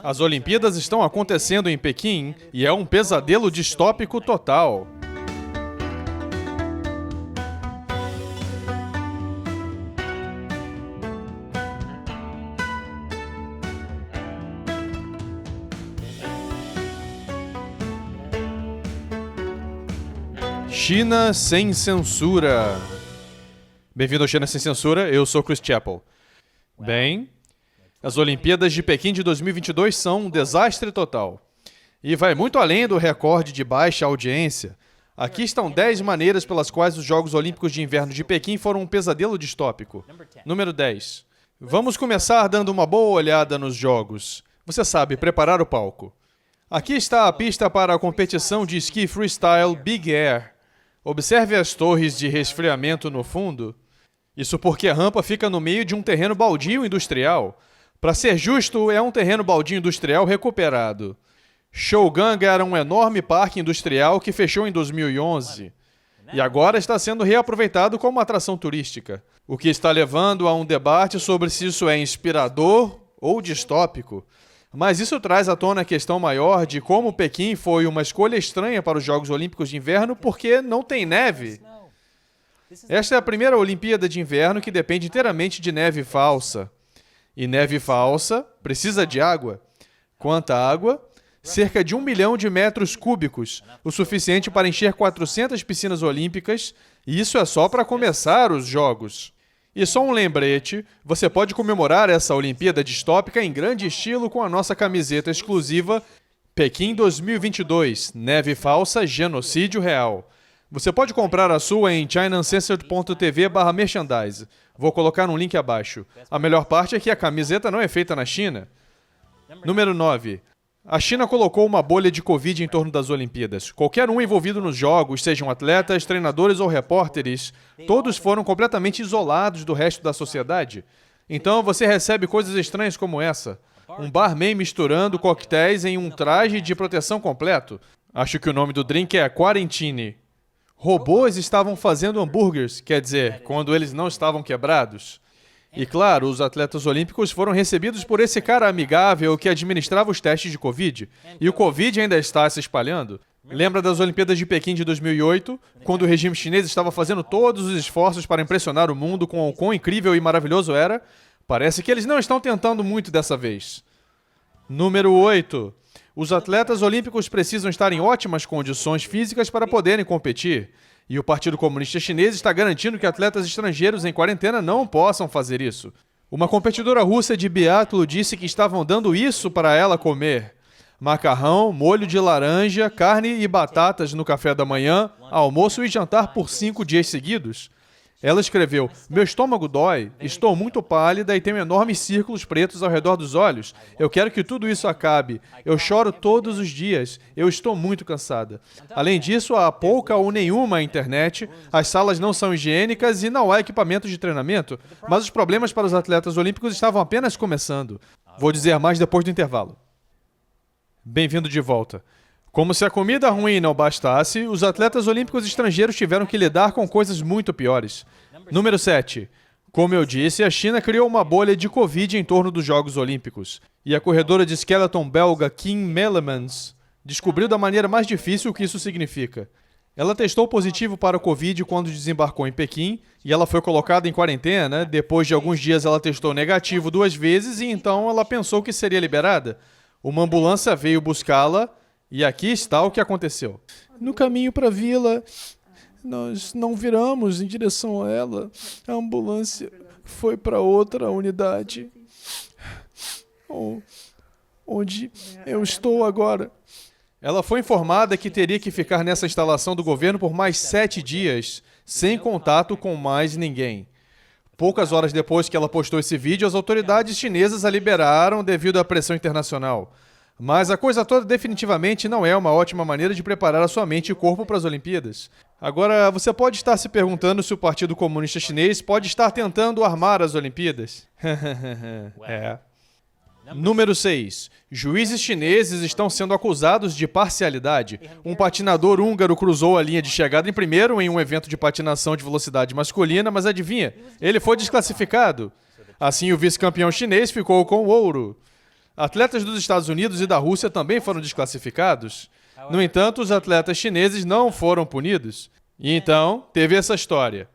As Olimpíadas estão acontecendo em Pequim e é um pesadelo distópico total. China sem censura. Bem-vindo ao China sem censura, eu sou Chris Chappell. Bem, as Olimpíadas de Pequim de 2022 são um desastre total. E vai muito além do recorde de baixa audiência. Aqui estão 10 maneiras pelas quais os Jogos Olímpicos de Inverno de Pequim foram um pesadelo distópico. Número 10. Vamos começar dando uma boa olhada nos jogos. Você sabe, preparar o palco. Aqui está a pista para a competição de esqui freestyle Big Air. Observe as torres de resfriamento no fundo. Isso porque a rampa fica no meio de um terreno baldio industrial. Para ser justo, é um terreno baldio industrial recuperado. Shougang era um enorme parque industrial que fechou em 2011. E agora está sendo reaproveitado como atração turística. O que está levando a um debate sobre se isso é inspirador ou distópico. Mas isso traz à tona a questão maior de como Pequim foi uma escolha estranha para os Jogos Olímpicos de Inverno porque não tem neve. Esta é a primeira Olimpíada de Inverno que depende inteiramente de neve falsa. E neve falsa precisa de água. Quanta água? Cerca de 1 milhão de metros cúbicos, o suficiente para encher 400 piscinas olímpicas, e isso é só para começar os Jogos. E só um lembrete, você pode comemorar essa Olimpíada distópica em grande estilo com a nossa camiseta exclusiva Pequim 2022, Neve Falsa, Genocídio Real. Você pode comprar a sua em chinauncensored.tv/merchandise. Vou colocar um link abaixo. A melhor parte é que a camiseta não é feita na China. Número 9. A China colocou uma bolha de Covid em torno das Olimpíadas. Qualquer um envolvido nos jogos, sejam atletas, treinadores ou repórteres, todos foram completamente isolados do resto da sociedade. Então você recebe coisas estranhas como essa. Um barman misturando coquetéis em um traje de proteção completo. Acho que o nome do drink é Quarantine. Robôs estavam fazendo hambúrgueres, quer dizer, quando eles não estavam quebrados. E claro, os atletas olímpicos foram recebidos por esse cara amigável que administrava os testes de Covid. E o Covid ainda está se espalhando. Lembra das Olimpíadas de Pequim de 2008, quando o regime chinês estava fazendo todos os esforços para impressionar o mundo com o quão incrível e maravilhoso era? Parece que eles não estão tentando muito dessa vez. Número 8. Os atletas olímpicos precisam estar em ótimas condições físicas para poderem competir. E o Partido Comunista Chinês está garantindo que atletas estrangeiros em quarentena não possam fazer isso. Uma competidora russa de biatlo disse que estavam dando isso para ela comer: macarrão, molho de laranja, carne e batatas no café da manhã, almoço e jantar por 5 dias seguidos. Ela escreveu: meu estômago dói, estou muito pálida e tenho enormes círculos pretos ao redor dos olhos. Eu quero que tudo isso acabe. Eu choro todos os dias. Eu estou muito cansada. Além disso, há pouca ou nenhuma internet, as salas não são higiênicas e não há equipamentos de treinamento. Mas os problemas para os atletas olímpicos estavam apenas começando. Vou dizer mais depois do intervalo. Bem-vindo de volta. Como se a comida ruim não bastasse, os atletas olímpicos estrangeiros tiveram que lidar com coisas muito piores. Número 7. Como eu disse, a China criou uma bolha de Covid em torno dos Jogos Olímpicos. E a corredora de skeleton belga Kim Mellemans descobriu da maneira mais difícil o que isso significa. Ela testou positivo para o Covid quando desembarcou em Pequim e ela foi colocada em quarentena. Depois de alguns dias ela testou negativo 2 vezes e então ela pensou que seria liberada. Uma ambulância veio buscá-la. E aqui está o que aconteceu. No caminho para a vila, nós não viramos em direção a ela. A ambulância foi para outra unidade. Onde eu estou agora. Ela foi informada que teria que ficar nessa instalação do governo por mais 7 dias, sem contato com mais ninguém. Poucas horas depois que ela postou esse vídeo, as autoridades chinesas a liberaram devido à pressão internacional. Mas a coisa toda definitivamente não é uma ótima maneira de preparar a sua mente e corpo para as Olimpíadas. Agora, você pode estar se perguntando se o Partido Comunista Chinês pode estar tentando armar as Olimpíadas. É. Número 6. Juízes chineses estão sendo acusados de parcialidade. Um patinador húngaro cruzou a linha de chegada em primeiro em um evento de patinação de velocidade masculina, mas adivinha? Ele foi desclassificado. Assim, o vice-campeão chinês ficou com o ouro. Atletas dos Estados Unidos e da Rússia também foram desclassificados. No entanto, os atletas chineses não foram punidos. E então, teve essa história.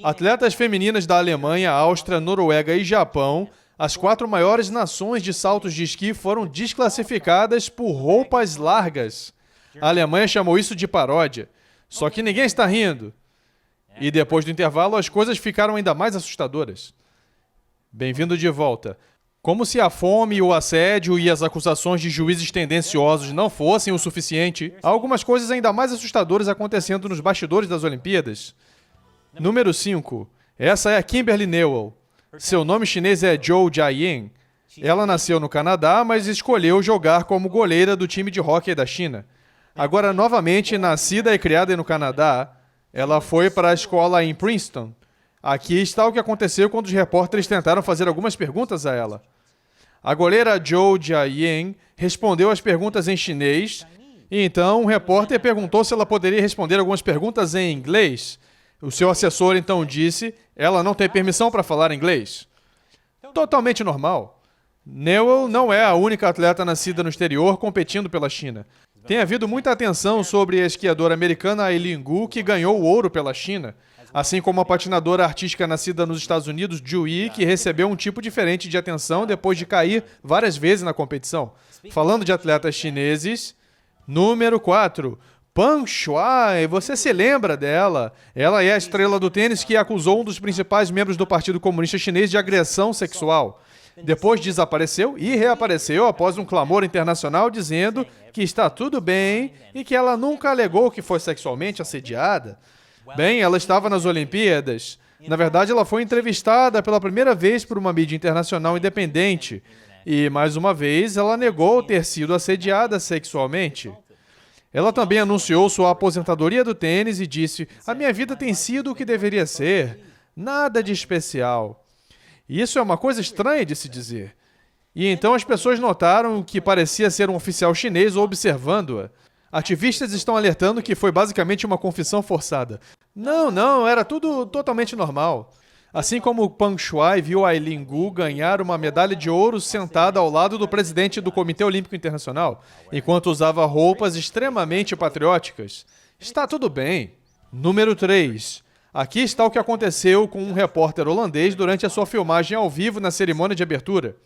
Atletas femininas da Alemanha, Áustria, Noruega e Japão, as 4 maiores nações de saltos de esqui, foram desclassificadas por roupas largas. A Alemanha chamou isso de paródia. Só que ninguém está rindo. E depois do intervalo, as coisas ficaram ainda mais assustadoras. Bem-vindo de volta. Como se a fome, o assédio e as acusações de juízes tendenciosos não fossem o suficiente, há algumas coisas ainda mais assustadoras acontecendo nos bastidores das Olimpíadas. Número 5. Essa é a Kimberly Newell. Seu nome chinês é Zhou Jiaying. Ela nasceu no Canadá, mas escolheu jogar como goleira do time de hóquei da China. Agora, novamente, nascida e criada no Canadá, ela foi para a escola em Princeton. Aqui está o que aconteceu quando os repórteres tentaram fazer algumas perguntas a ela. A goleira Zhou Jiaying respondeu as perguntas em chinês, e então um repórter perguntou se ela poderia responder algumas perguntas em inglês. O seu assessor então disse, ela não tem permissão para falar inglês. Totalmente normal. Newell não é a única atleta nascida no exterior competindo pela China. Tem havido muita atenção sobre a esquiadora americana Eileen Gu, que ganhou o ouro pela China, assim como a patinadora artística nascida nos Estados Unidos, Zhu Yi, que recebeu um tipo diferente de atenção depois de cair várias vezes na competição. Falando de atletas chineses, número 4, Peng Shuai, você se lembra dela? Ela é a estrela do tênis que acusou um dos principais membros do Partido Comunista Chinês de agressão sexual. Depois desapareceu e reapareceu após um clamor internacional dizendo que está tudo bem e que ela nunca alegou que foi sexualmente assediada. Bem, ela estava nas Olimpíadas. Na verdade, ela foi entrevistada pela primeira vez por uma mídia internacional independente. E, mais uma vez, ela negou ter sido assediada sexualmente. Ela também anunciou sua aposentadoria do tênis e disse: "A minha vida tem sido o que deveria ser. Nada de especial." Isso é uma coisa estranha de se dizer. E então as pessoas notaram que parecia ser um oficial chinês observando-a. Ativistas estão alertando que foi basicamente uma confissão forçada. Não, era tudo totalmente normal. Assim como Peng Shuai viu a Eileen Gu ganhar uma medalha de ouro sentada ao lado do presidente do Comitê Olímpico Internacional, enquanto usava roupas extremamente patrióticas. Está tudo bem. Número 3. Aqui está o que aconteceu com um repórter holandês durante a sua filmagem ao vivo na cerimônia de abertura.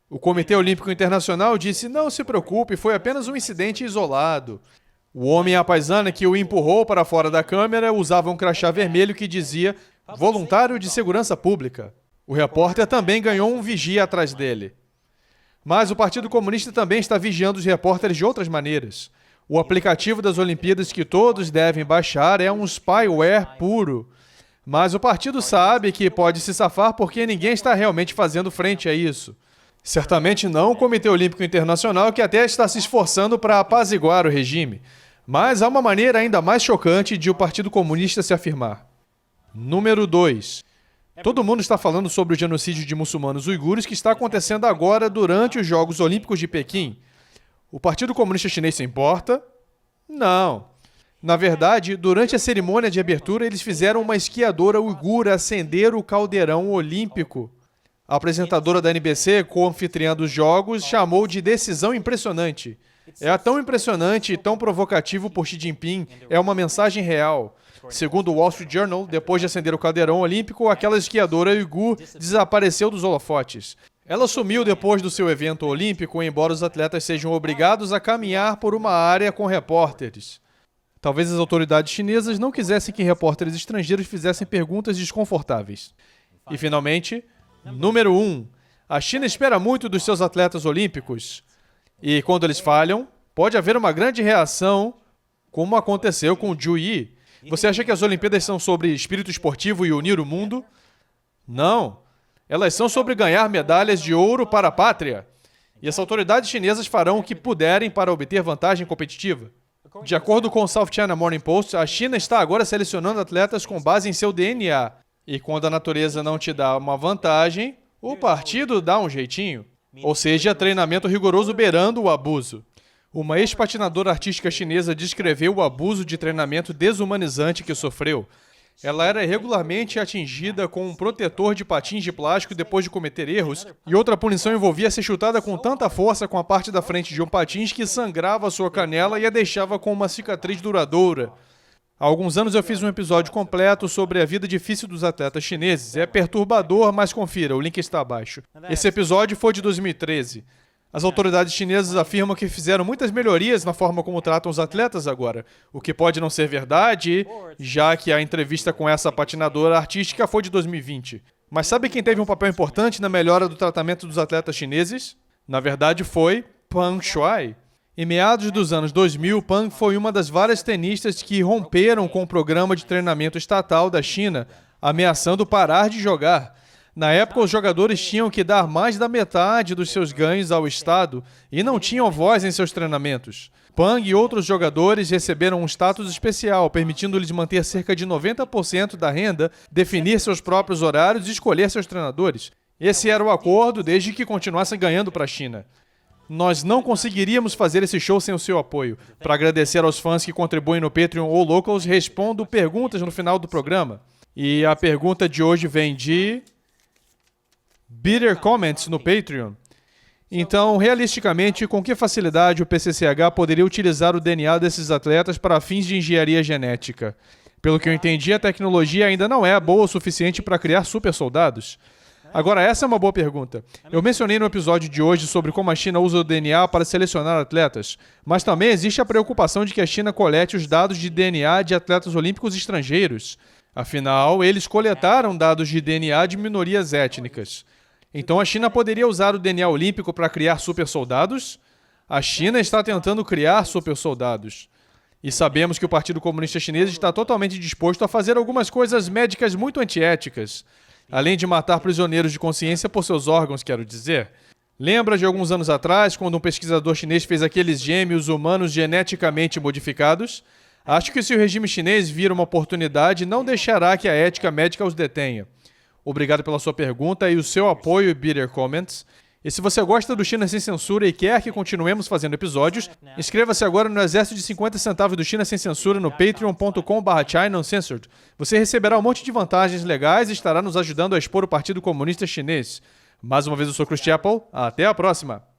O Comitê Olímpico Internacional disse: "Não se preocupe, foi apenas um incidente isolado." O homem à paisana que o empurrou para fora da câmera usava um crachá vermelho que dizia "Voluntário de Segurança Pública." O repórter também ganhou um vigia atrás dele. Mas o Partido Comunista também está vigiando os repórteres de outras maneiras. O aplicativo das Olimpíadas que todos devem baixar é um spyware puro. Mas o partido sabe que pode se safar porque ninguém está realmente fazendo frente a isso. Certamente não o Comitê Olímpico Internacional, que até está se esforçando para apaziguar o regime. Mas há uma maneira ainda mais chocante de o Partido Comunista se afirmar. Número 2. Todo mundo está falando sobre o genocídio de muçulmanos uigures que está acontecendo agora durante os Jogos Olímpicos de Pequim. O Partido Comunista Chinês se importa? Não. Na verdade, durante a cerimônia de abertura, eles fizeram uma esquiadora uigura acender o caldeirão olímpico. A apresentadora da NBC, co-anfitriã dos Jogos, chamou de decisão impressionante. É tão impressionante e tão provocativo por Xi Jinping, é uma mensagem real. Segundo o Wall Street Journal, depois de acender o caldeirão olímpico, aquela esquiadora uigur desapareceu dos holofotes. Ela sumiu depois do seu evento olímpico, embora os atletas sejam obrigados a caminhar por uma área com repórteres. Talvez as autoridades chinesas não quisessem que repórteres estrangeiros fizessem perguntas desconfortáveis. E, finalmente, número 1. A China espera muito dos seus atletas olímpicos. E, quando eles falham, pode haver uma grande reação, como aconteceu com Zhu Yi. Você acha que as Olimpíadas são sobre espírito esportivo e unir o mundo? Não. Elas são sobre ganhar medalhas de ouro para a pátria. E as autoridades chinesas farão o que puderem para obter vantagem competitiva. De acordo com o South China Morning Post, a China está agora selecionando atletas com base em seu DNA. E quando a natureza não te dá uma vantagem, o partido dá um jeitinho. Ou seja, treinamento rigoroso beirando o abuso. Uma ex-patinadora artística chinesa descreveu o abuso de treinamento desumanizante que sofreu. Ela era regularmente atingida com um protetor de patins de plástico depois de cometer erros, e outra punição envolvia ser chutada com tanta força com a parte da frente de um patins que sangrava sua canela e a deixava com uma cicatriz duradoura. Há alguns anos eu fiz um episódio completo sobre a vida difícil dos atletas chineses. É perturbador, mas confira, o link está abaixo. Esse episódio foi de 2013. As autoridades chinesas afirmam que fizeram muitas melhorias na forma como tratam os atletas agora, o que pode não ser verdade, já que a entrevista com essa patinadora artística foi de 2020. Mas sabe quem teve um papel importante na melhora do tratamento dos atletas chineses? Na verdade foi Peng Shuai. Em meados dos anos 2000, Peng foi uma das várias tenistas que romperam com o programa de treinamento estatal da China, ameaçando parar de jogar. Na época, os jogadores tinham que dar mais da metade dos seus ganhos ao Estado e não tinham voz em seus treinamentos. Peng e outros jogadores receberam um status especial, permitindo-lhes manter cerca de 90% da renda, definir seus próprios horários e escolher seus treinadores. Esse era o acordo desde que continuassem ganhando para a China. Nós não conseguiríamos fazer esse show sem o seu apoio. Para agradecer aos fãs que contribuem no Patreon ou Locals, respondo perguntas no final do programa. E a pergunta de hoje vem de Bitter Comments no Patreon. Então, realisticamente, com que facilidade o PCCH poderia utilizar o DNA desses atletas para fins de engenharia genética? Pelo que eu entendi, a tecnologia ainda não é boa o suficiente para criar super soldados. Agora, essa é uma boa pergunta. Eu mencionei no episódio de hoje sobre como a China usa o DNA para selecionar atletas, mas também existe a preocupação de que a China colete os dados de DNA de atletas olímpicos estrangeiros. Afinal, eles coletaram dados de DNA de minorias étnicas. Então a China poderia usar o DNA olímpico para criar super soldados? A China está tentando criar super soldados. E sabemos que o Partido Comunista Chinês está totalmente disposto a fazer algumas coisas médicas muito antiéticas. Além de matar prisioneiros de consciência por seus órgãos, quero dizer. Lembra de alguns anos atrás, quando um pesquisador chinês fez aqueles gêmeos humanos geneticamente modificados? Acho que se o regime chinês vir uma oportunidade, não deixará que a ética médica os detenha. Obrigado pela sua pergunta e o seu apoio e Bitter Comments. E se você gosta do China Sem Censura e quer que continuemos fazendo episódios, inscreva-se agora no exército de 50 centavos do China Sem Censura no patreon.com/ChinaUncensored. Você receberá um monte de vantagens legais e estará nos ajudando a expor o Partido Comunista Chinês. Mais uma vez eu sou Chris Chappell. Até a próxima!